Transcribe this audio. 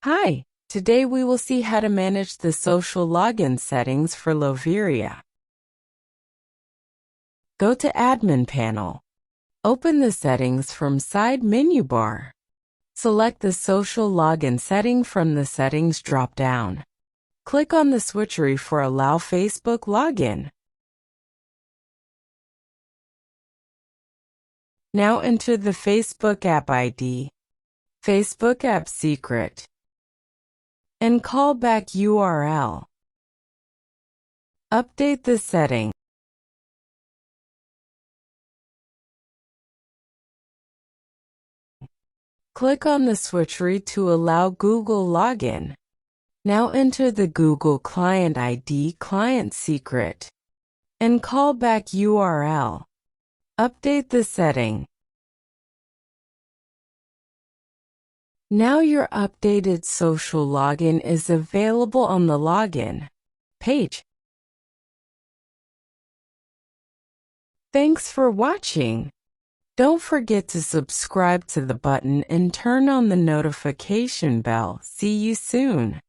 Hi, today we will see how to manage the social login settings for Loveria. Go to Admin Panel. Open the settings from side menu bar. Select the social login setting from the settings drop-down. Click on the switchery for Allow Facebook Login. Now enter the Facebook app ID, Facebook app secret, and callback URL. Update the setting. Click on the switchery to allow Google Login. Now enter the Google Client ID client secret and callback URL. Update the setting. Now your updated social login is available on the login page. Thanks for watching. Don't forget to subscribe to the button and turn on the notification bell. See you soon.